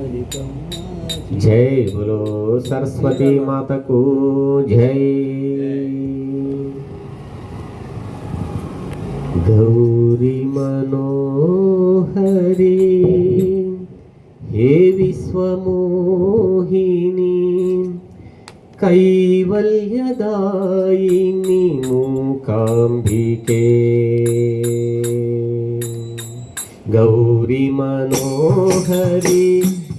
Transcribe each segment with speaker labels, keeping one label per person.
Speaker 1: जय बोलो सरस्वती माता को जय। गौरी मनोहरी हे विश्वमोहिनी कैवल्यदायिनी मूकाम्बिके। गौरी मनोहरी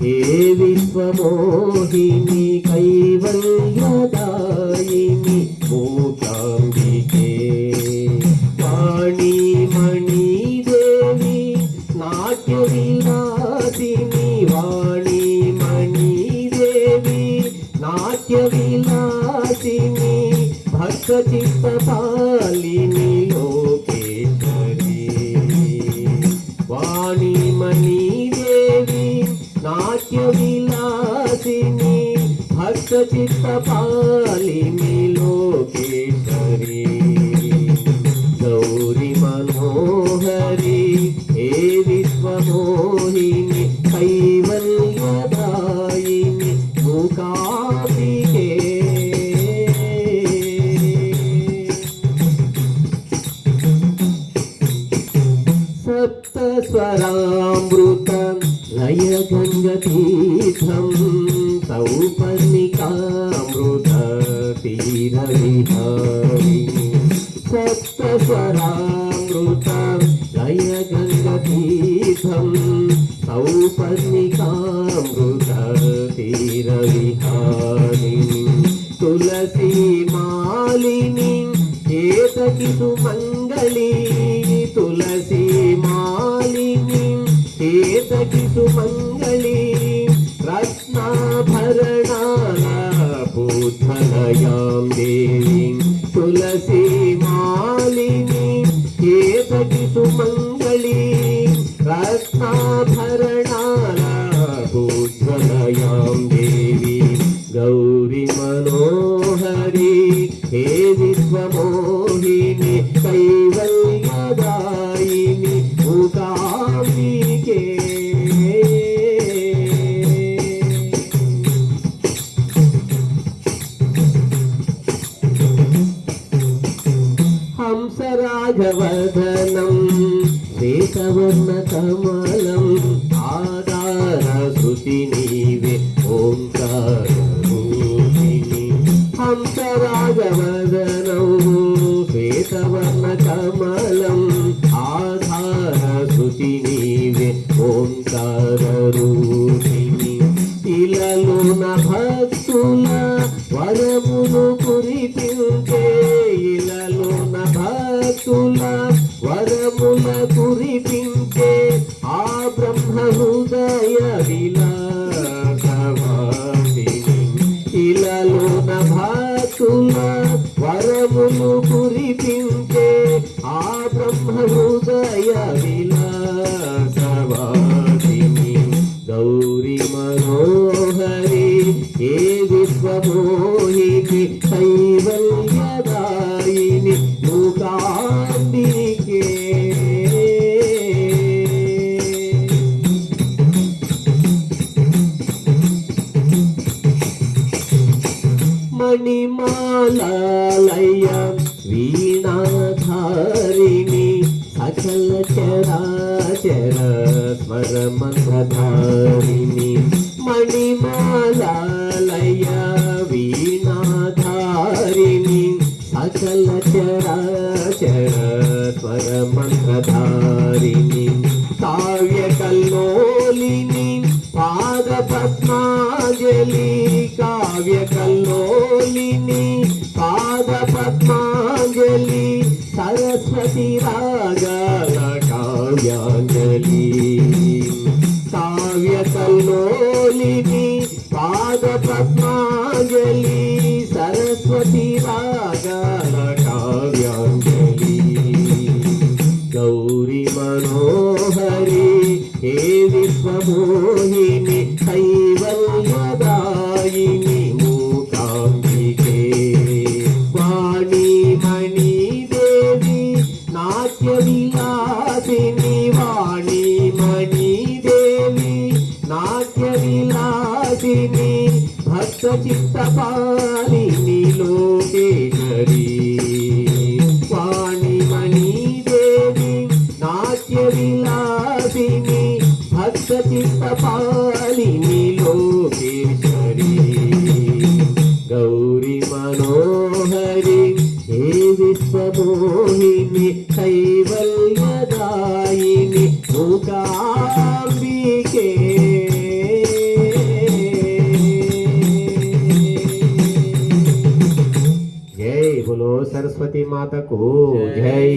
Speaker 1: हे विश्वमोहिनी कैवल्यदायिनी मूकाम्बिके। वाणी मणि देवी नाट्यविलासिनी वाणी मणि देवी नाट्यविलासिनी भक्तचित्तपालिनी लोकेश्वरी। वाणी मणि देवी नाट्यविलासिनी भक्तचित्तपालिनी लोकेश्वरी। गौरी मनोहरी हे विश्वमोहिनी कैवल्यदायिनी मूकाम्बिके। सप्तस्वरामृतं लयगङ्गतीर्थं सौपर्णिकामृततीरविहारिणी। सप्तस्वरामृतं लयगङ्गतीर्थं सौपर्णिकामृततीरविहारिणी। तुलसी मालिनी एतकी सुमङ्गली तुलसी मालिनी एतकी सुमङ्गली। रत्नाभरणालपूत्फलयां देवीं तुलसी मालिनी एतकी सुमङ्गली। रत्नाभरणालपूत्फलयां देवी गौरी मनोहरी हे विश्वमोहिनी कैवल्यदायिनी मूकाम्बिके। हंसराजवर्धनं श्वेतवर्णकमलम् आधारश्रुतिनीवे ओङ्काररूपिणी। हंसराजवर्धनं श्वेतवर्णकमलम् आधारश्रुतिनीवे ओङ्काररूपिणी। इललोన భక్తుల వరములు కురిపించే ఇలలోన భక్తుల వరముల కురిపించే ఆ బ్రహ్మ హృదయ విలాసవాసిని। ఇలలోన భక్తుల వరములు కురిపించే ఆ బ్రహ్మ హృదయ విలాసవాసిని। गौरी मनोहरी हे विश्वमोहिनी कैवल्यदायिनी मूकाम्बिके। मणिमालालय वीणाधारिणी सकल चराचर स्मरमन्त्रधारिणी। मणिमालालय वीणाधारिणी सकल चराचर स्मरमन्त्रधारिणी। काव्यकल्लोलिनी पादपद्माञ्जलि काव्यकल्लोलिनी पादपद्माञ्जलि सरस्वती रागल काव्यांजलि। काव्यकल्लोलिनी पादपद्माञ्जलि सरस्वती रागल काव्यांजलि। गौरी मनोहरी हे विश्वमोहिनी कैवल्यदायिनी मूकाम्बिके। वाणी मणि देवी नाट्यविलासिनी वाणी मणि देवी नाट्य విలాసిని భక్త చిత్తపాలిని లోకేశ్వరి వాణిమణి దేవి నాట్య విలాసిని భక్త చిత్తపాలిని లోకేశ్వరి గౌరీ మనోహరి హే విశ్వమోహిని కైవల్యదాయిని మూకాంబికే జై బోలో సరస్వతి మాతకు జై।